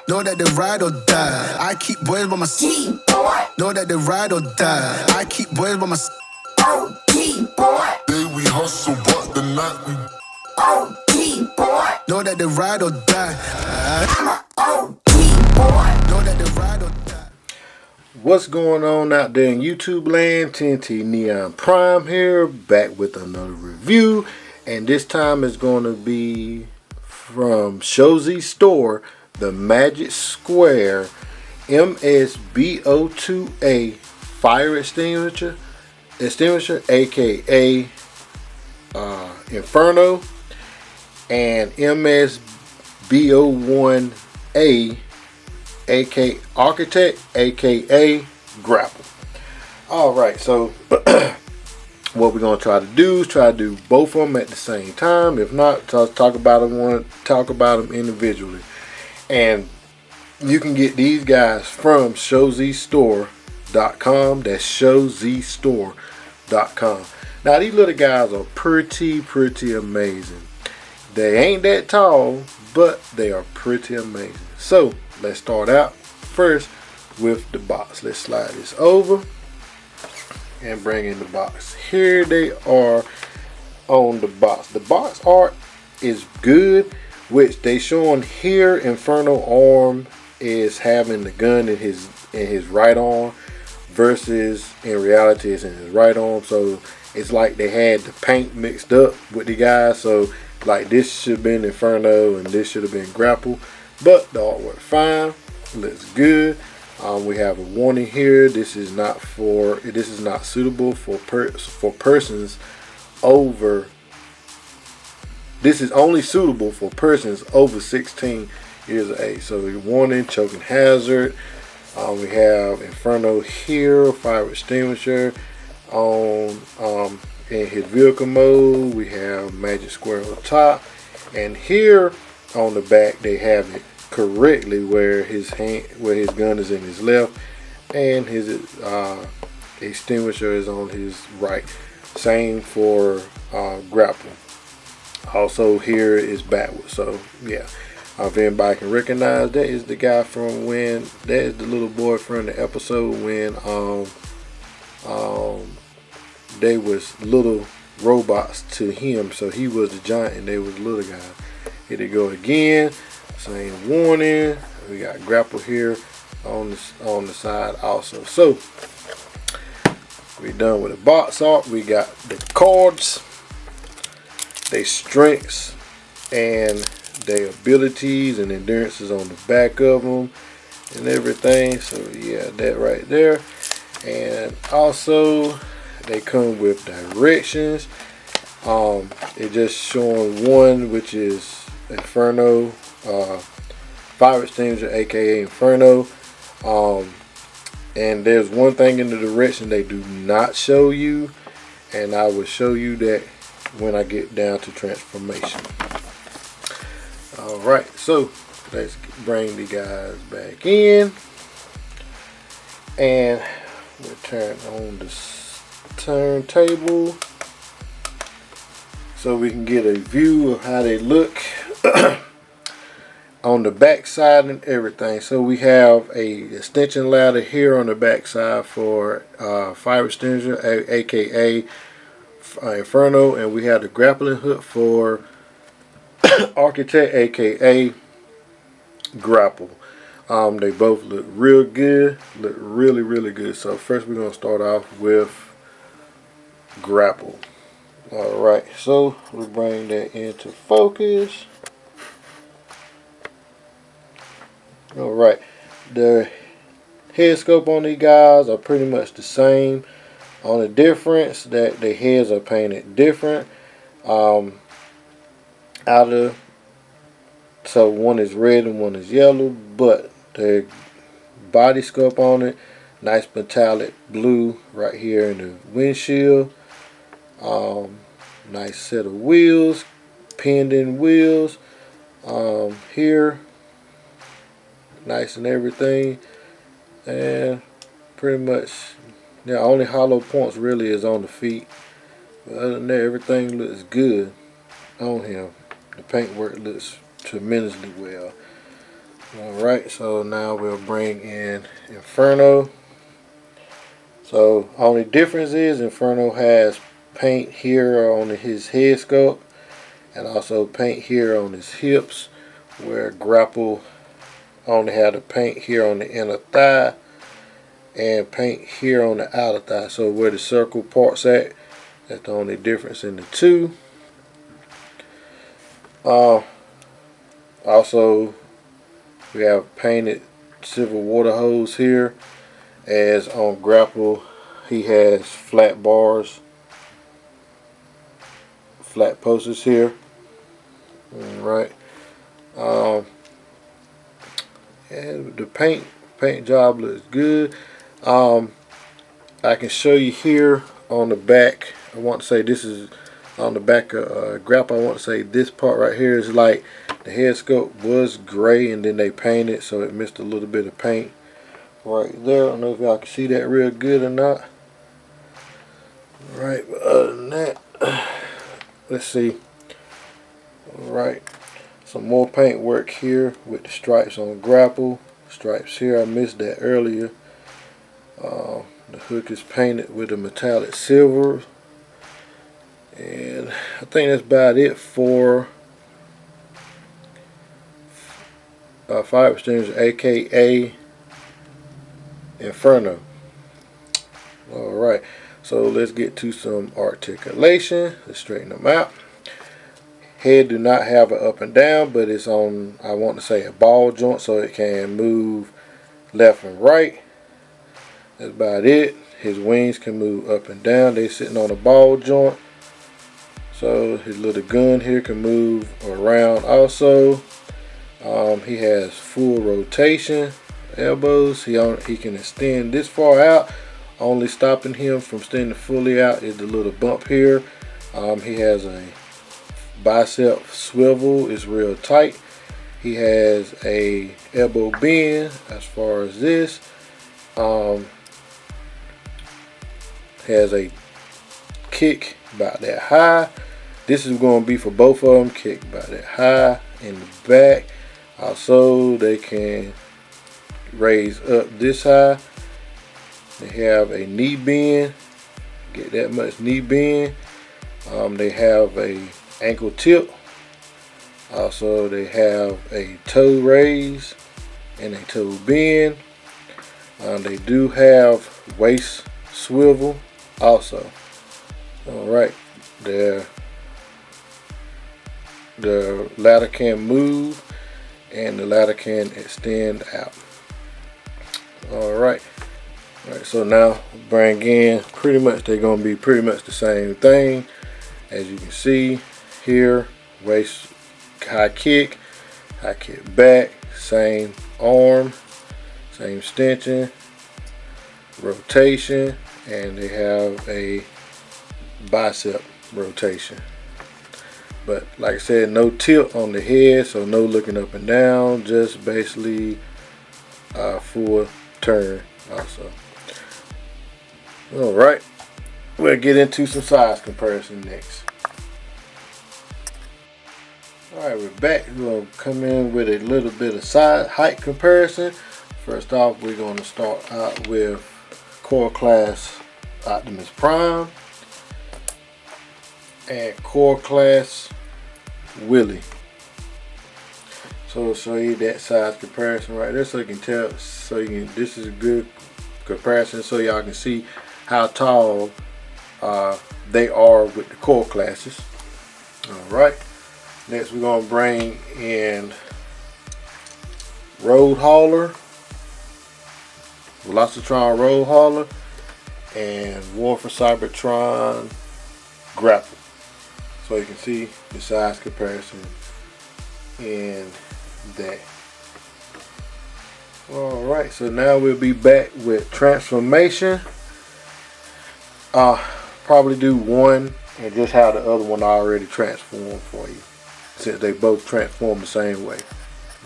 Know that they ride or die. I keep boys by my side. Know that they ride or die. I keep boys by my side. Day we hustle, but the night we Know that they ride or die. Know that they ride or die. What's going on out there in YouTube land? TNT Neon Prime here, back with another review, and this time it's going to be from showzstore, the Magic Square MSB02A fire extinguisher, aka Inferno, and MSB01A, aka Architect, aka Grapple. Alright, so what we're going to try to do is try to do both of them at the same time. If not, talk about them individually. And you can get these guys from showzstore.com. That's showzstore.com. Now these little guys are pretty amazing. They ain't that tall, but they are pretty amazing. So let's start out first with the box. Let's slide this over and bring in the box. Here they are on the box. The box art is good, which they showing here. Inferno arm is having the gun in his right arm, versus in reality it's in his right arm. So it's like they had the paint mixed up with the guys. So like this should have been Inferno and this should have been Grapple, but the artwork fine, looks good. We have a warning here. This is not suitable for persons over. This is only suitable for persons over 16 years of age. So warning, choking hazard. We have Inferno here, fire extinguisher on in his vehicle mode. We have Magic Square on top, and here on the back they have it correctly where his gun is in his left and his extinguisher is on his right. Same for Grapple. Also here is backwards. So yeah, if anybody can recognize, that is the guy from that is the little boy from the episode when they was little robots to him, so he was the giant and they was the little guy. Here they go again. Same warning. We got Grapple here on the side also. So we done with the box art. We got the cards, their strengths and their abilities and endurances on the back of them and everything. So yeah, that right there. And also they come with directions. It just showing one, which is Inferno, fire extinguisher, aka Inferno. And there's one thing in the direction they do not show you, and I will show you that when I get down to transformation. Alright, so let's bring the guys back in, and we'll turn on the turntable so we can get a view of how they look on the back side and everything. So we have a extension ladder here on the back side for fire extinguisher, aka Inferno, and we have the grappling hook for Architect, aka Grapple. They both look real good, look really good. So first we're gonna start off with Grapple. Alright, so we bring that into focus. Alright, the head sculpt on these guys are pretty much the same. On the difference that the heads are painted different. So one is red and one is yellow, but the body sculpt on it, nice metallic blue right here in the windshield. Nice set of wheels, pinned in wheels here, nice and everything. And pretty much the only hollow points really is on the feet, but other than that everything looks good on him. The paintwork looks tremendously well. Alright, so now we'll bring in Inferno. So only difference is Inferno has paint here on his head sculpt and also paint here on his hips, where Grapple only had the paint here on the inner thigh and paint here on the outer thigh. So where the circle part's at, that's the only difference in the two. Also, we have painted silver water hose here, as on Grapple he has flat bars, flat posters here. Alright. And the paint job looks good. I can show you here on the back. I want to say this is on the back of Grapple. I want to say this part right here is like the head sculpt was gray and then they painted, so it missed a little bit of paint right there. I don't know if y'all can see that real good or not. Alright, but other than that, let's see. Alright, some more paint work here with the stripes on Grapple. Stripes here, I missed that earlier. The hook is painted with a metallic silver. And I think that's about it for Fire Extinguisher, aka Inferno. Alright, so let's get to some articulation. Let's straighten them out. Head do not have an up and down, but it's on, I want to say, a ball joint, so it can move left and right. That's about it. His wings can move up and down. They're sitting on a ball joint, so his little gun here can move around also. He has full rotation elbows. He can extend this far out. Only stopping him from extending fully out is the little bump here. He has a bicep swivel, is real tight. He has a elbow bend as far as this. Has a kick about that high. This is going to be for both of them. Kick about that high in the back. Also, they can raise up this high. They have a knee bend. Get that much knee bend. They have a ankle tip. Also, they have a toe raise and a toe bend. They do have waist swivel also. Alright, the ladder can move and the ladder can extend out. Alright, so now bring in, pretty much they're going to be pretty much the same thing. As you can see here, waist high kick back, same arm, same extension, rotation, and they have a bicep rotation. But like I said, no tilt on the head, so no looking up and down, just basically full turn also. Alright, we'll get into some size comparison next. Alright, we're back. We're going to come in with a little bit of size height comparison. First off, we're going to start out with Core Class Optimus Prime and Core Class Willie. So I'll show you that size comparison right there, so you can tell. So you can, this is a good comparison, so y'all can see how tall they are with the core classes. All right. Next, we're gonna bring in Road Hauler, Velocitron Road Hauler, and War for Cybertron Grapple. So you can see the size comparison in that. Alright, so now we'll be back with transformation. Probably do one and just have the other one already transformed for you, since they both transform the same way.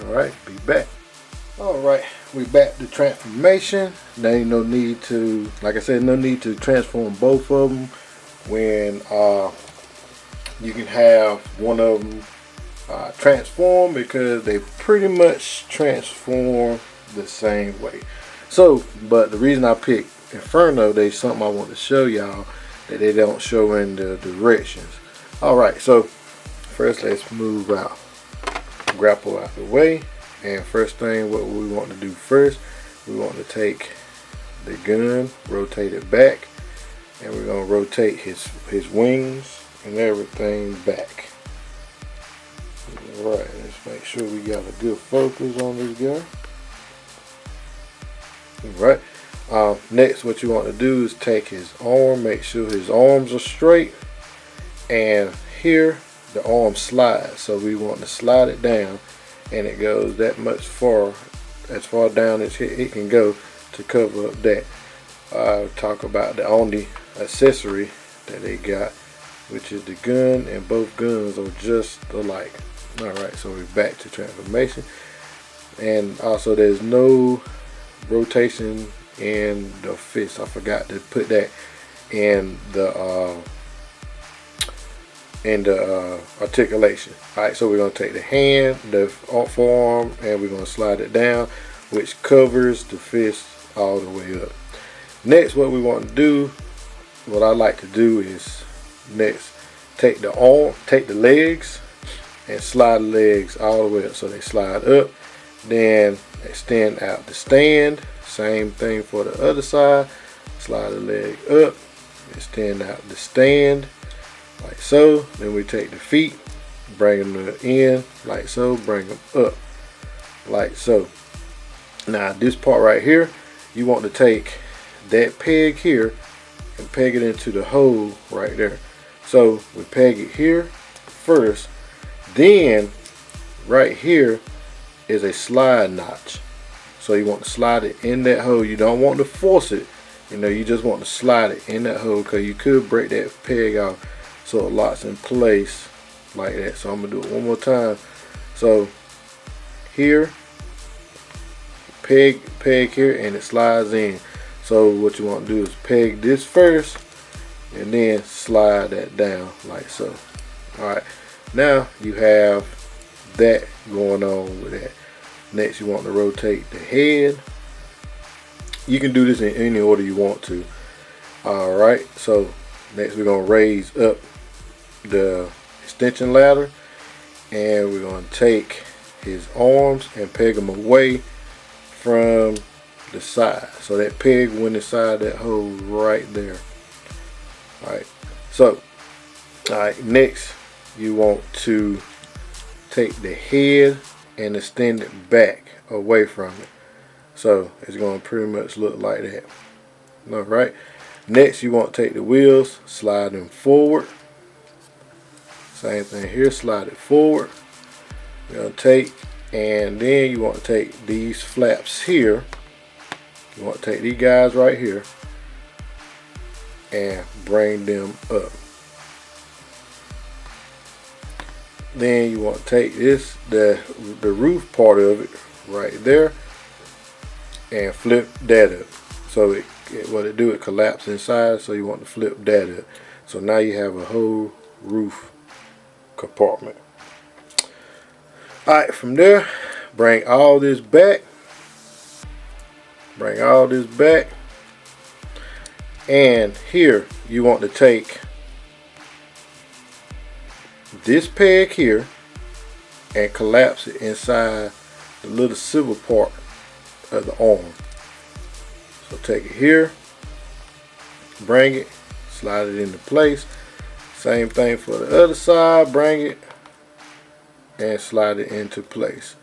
Alright, be back. Alright, we back to transformation. There ain't no need to, like I said, no need to transform both of them when you can have one of them transform, because they pretty much transform the same way. So, but the reason I picked Inferno, there's something I want to show y'all that they don't show in the directions. Alright, so first let's move out Grapple out the way. And first thing, what we want to do first, we want to take the gun, rotate it back, and we're going to rotate his wings and everything back. Alright, let's make sure we got a good focus on this guy. Alright, next what you want to do is take his arm, make sure his arms are straight, and here the arm slides, so we want to slide it down, and it goes that much far, as far down as it can go to cover up that. Talk about the only accessory that they got, which is the gun, and both guns are just alike. Alright, so we're back to transformation, and also there's no rotation in the fist. I forgot to put that in the articulation. Alright, so we're going to take the hand, the forearm, and we're going to slide it down, which covers the fist all the way up. Next, what we want to do, what I like to do is next take the arm, take the legs, and slide the legs all the way up, so they slide up. Then extend out the stand. Same thing for the other side. Slide the leg up, extend out the stand, like so. Then we take the feet, bring them in, like so, bring them up, like so. Now this part right here, you want to take that peg here and peg it into the hole right there. So we peg it here first, then right here is a slide notch. So you want to slide it in that hole. You don't want to force it, you know, you just want to slide it in that hole, because you could break that peg off, so it locks in place like that. So I'm gonna do it one more time. So here, peg here, and it slides in. So what you want to do is peg this first and then slide that down like so. Alright, now you have that going on with that. Next, you want to rotate the head. You can do this in any order you want to. Alright, so next we're going to raise up the extension ladder, and we're going to take his arms and peg them away from the side, so that peg went inside that hole right there. Alright, so next you want to take the head and extend it back away from it, so it's going to pretty much look like that. Alright, next you want to take the wheels, slide them forward. Same thing here, slide it forward. You're going to take, and then you want to take these flaps here. You want to take these guys right here and bring them up. Then you want to take this, the roof part of it right there, and flip that up. So what it do, it collapse inside, so you want to flip that up. So now you have a whole roof compartment. Alright, from there, bring all this back. Bring all this back. And here, you want to take this peg here and collapse it inside the little silver part of the arm. So take it here, bring it, slide it into place. Same thing for the other side, bring it and slide it into place.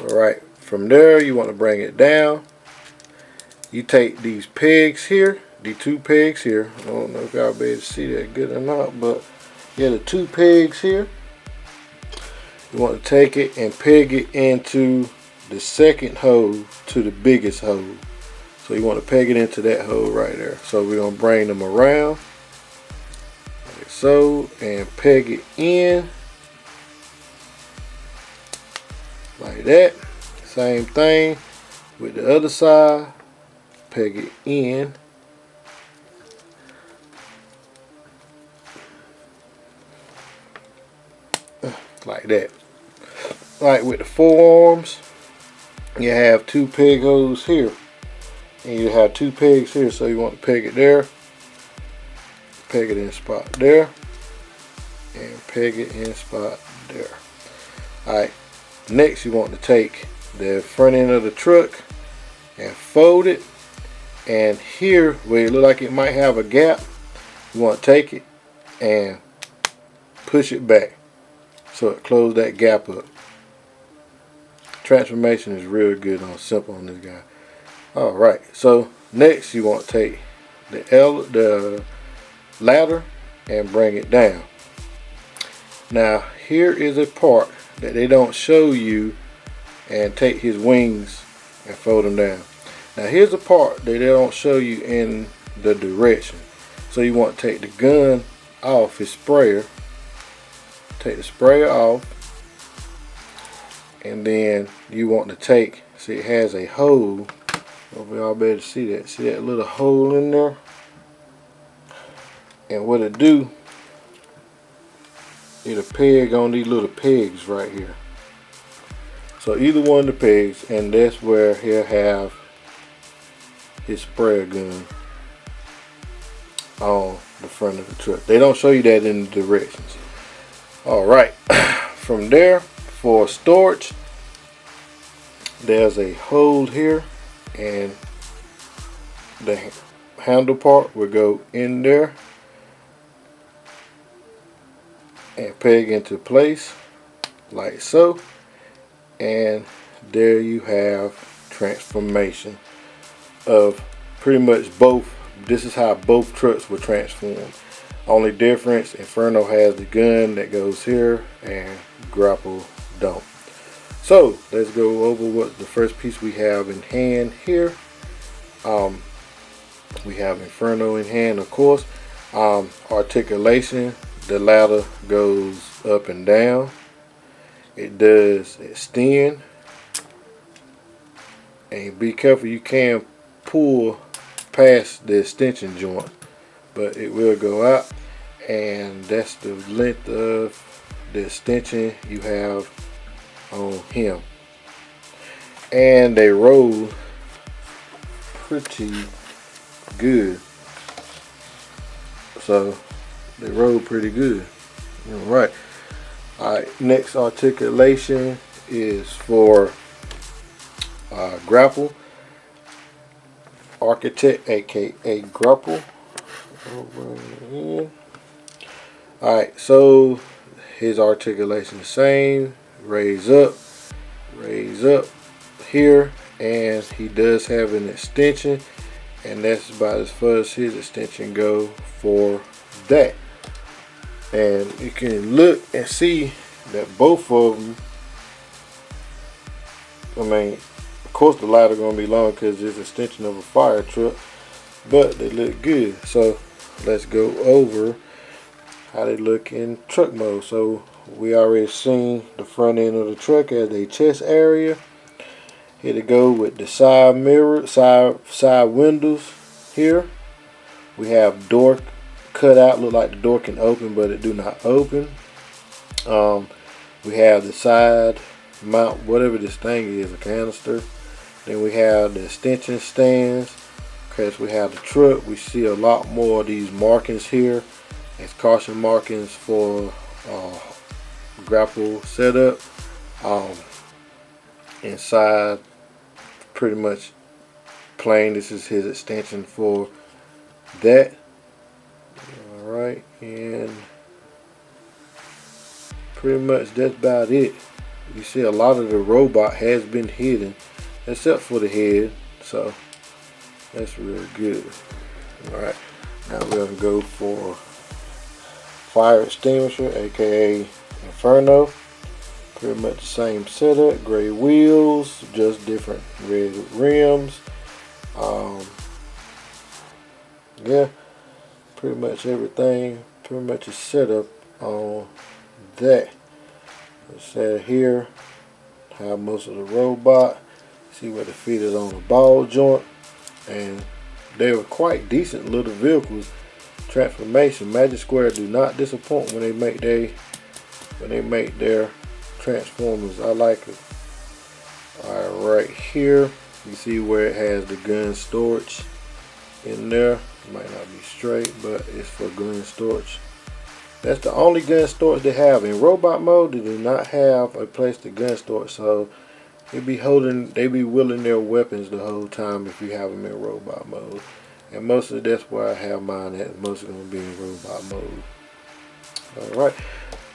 Alright, from there you want to bring it down. You take these pegs here, the two pegs here. I don't know if y'all be able to see that good or not, but yeah, the two pegs here. You want to take it and peg it into the second hole to the biggest hole. So you want to peg it into that hole right there. So we're going to bring them around like so and peg it in like that. Same thing with the other side. Peg it in. like that. Like with the forearms, you have 2 peg holes here, and you have 2 pegs here. So you want to peg it there, peg it in spot there, and peg it in spot there. Alright, next you want to take the front end of the truck and fold it, and here where it look like it might have a gap, you want to take it and push it back so it close that gap up. Transformation is real good on simple on this guy. Alright, so next you want to take the ladder and bring it down. Now here is a part that they don't show you, and take his wings and fold them down. Now here's a part that they don't show you in the direction. So you want to take the gun off his sprayer, take the sprayer off, and then you want to take, see it has a hole, hope y'all be able to see that little hole in there, and what it do, it'll peg on these little pegs right here. So either one of the pegs, and that's where he'll have his sprayer gun on the front of the truck. They don't show you that in the directions. Alright, from there, for storage, there's a hole here, and the handle part will go in there and peg into place like so, and there you have transformation of pretty much both. This is how both trucks were transformed. Only difference, Inferno has the gun that goes here and Grapple don't. So let's go over what the first piece we have in hand here. We have Inferno in hand, of course. Articulation, the ladder goes up and down. It does extend, and be careful, you can pull past the extension joint, but it will go out, and that's the length of the extension you have on him. And they roll pretty good, so they roll pretty good. Alright, next articulation is for Grapple, Architect, aka Grapple. Alright, so his articulation is the same. Raise up here, and he does have an extension, and that's about as far as his extension go for that. And you can look and see that both of them, I mean, of course the ladder gonna be long because it's an extension of a fire truck, but they look good. So let's go over how they look in truck mode. So we already seen the front end of the truck as a chest area. Here to go with the side mirror, side windows here. We have door cut out, look like the door can open, but it do not open. We have the side mount, whatever this thing is, a canister. Then we have the extension stands. Because we have the truck, we see a lot more of these markings here as caution markings for Grapple setup. Inside, pretty much plain. This is his extension for that. Alright, and pretty much that's about it. You see a lot of the robot has been hidden except for the head, so that's really good. Alright, now we're gonna go for fire extinguisher, aka Inferno. Pretty much the same setup, gray wheels, just different red rims. Yeah, pretty much everything pretty much is set up on that. Let's say here, have most of the robot. See where the feet is on the ball joint, and they were quite decent little vehicles. Transformation, Magic Square do not disappoint when they make their when they make their Transformers. I like it. Alright, right here you see where it has the gun storage in there. It might not be straight, but it's for gun storage. That's the only gun storage they have. In robot mode, they do not have a place to gun storage, so they be wheeling their weapons the whole time if you have them in robot mode. And mostly that's where I have mine at. Mostly gonna be in robot mode.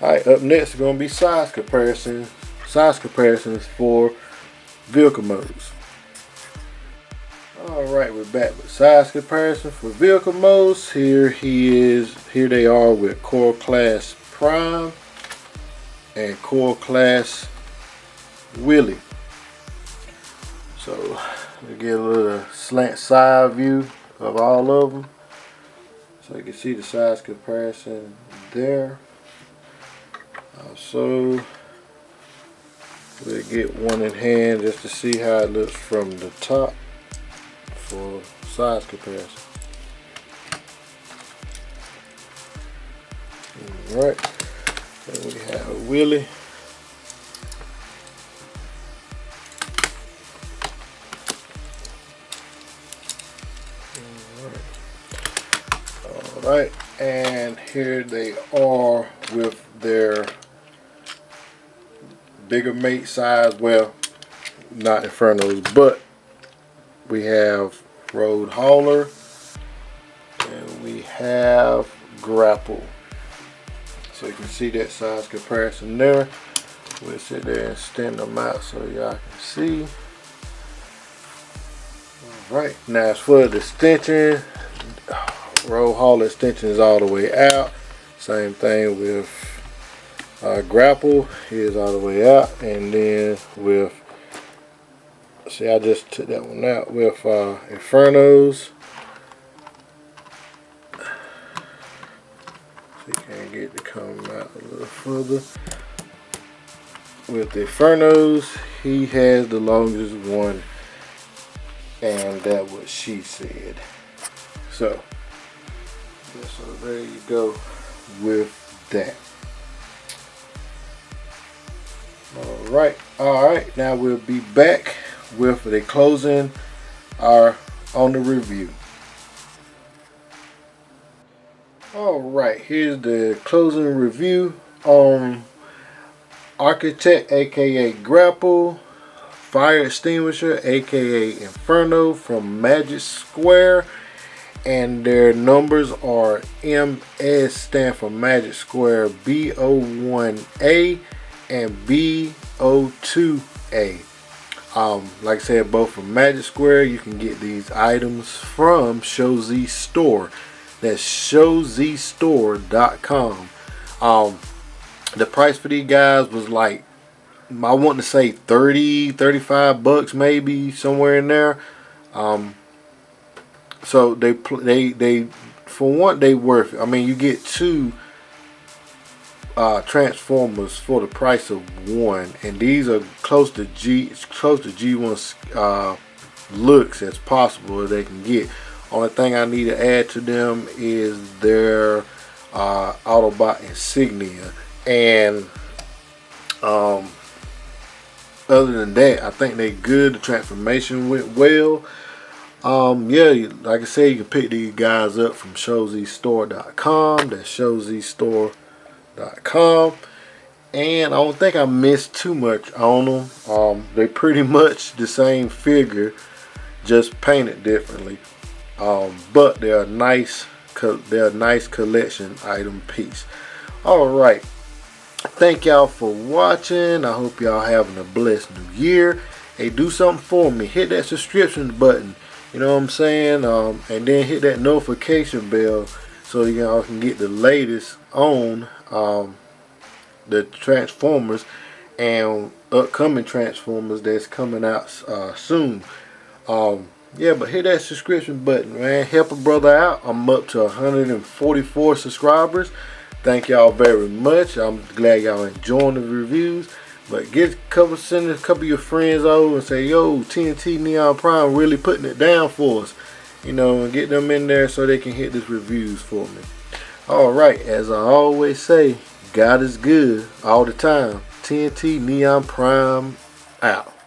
Alright, up next is gonna be size comparisons for vehicle modes. Alright, we're back with size comparison for vehicle modes. Here they are with Core Class Prime and Core Class Willie. So we get a little slant side view of all of them, so you can see the size comparison there. Also, we'll get one in hand just to see how it looks from the top for size comparison. Alright, then we have Willie. Alright, and here they are with their bigger mate size. Well, not Infernos, but we have Road Hauler and we have Grapple. So you can see that size comparison there. We'll sit there and stand them out so y'all can see. Alright, now as for the extension, Road Hauler extension is all the way out. Same thing with Grapple is all the way out. And then with, see, I just took that one out with Infernos. So you can get to come out a little further. With the Infernos, he has the longest one, and that's what she said. So there you go with that. Alright, now we'll be back with the closing on the review. Alright, here's the closing review on Architect aka Grapple, Fire Extinguisher aka Inferno from Magic Square, and their numbers are MS, stand for Magic Square, B01A and B02A. Like I said, both from Magic Square. You can get these items from showzstore. That's showzstore.com. The price for these guys was like, I want to say 30-35 bucks, maybe somewhere in there. So they for one, they worth it. I mean, you get two Transformers for the price of one, and these are close to G1 looks as possible as they can get. Only thing I need to add to them is their Autobot insignia, and other than that, I think they good. The transformation went well. Yeah, like I said, you can pick these guys up from showzstore.com. That's showzstore.com. And I don't think I missed too much on them. They pretty much the same figure, just painted differently. But they're a nice collection item piece. Alright, thank y'all for watching. I hope y'all having a blessed new year. Hey, do something for me. Hit that subscription button. You know what I'm saying? And then hit that notification bell so y'all can get the latest on the Transformers and upcoming Transformers that's coming out soon. Yeah, but hit that subscription button, man. Help a brother out. I'm up to 144 subscribers. Thank y'all very much. I'm glad y'all enjoying the reviews. But send a couple of your friends over and say, yo, TNT Neon Prime really putting it down for us. You know, and get them in there so they can hit these reviews for me. Alright, as I always say, God is good all the time. TNT Neon Prime out.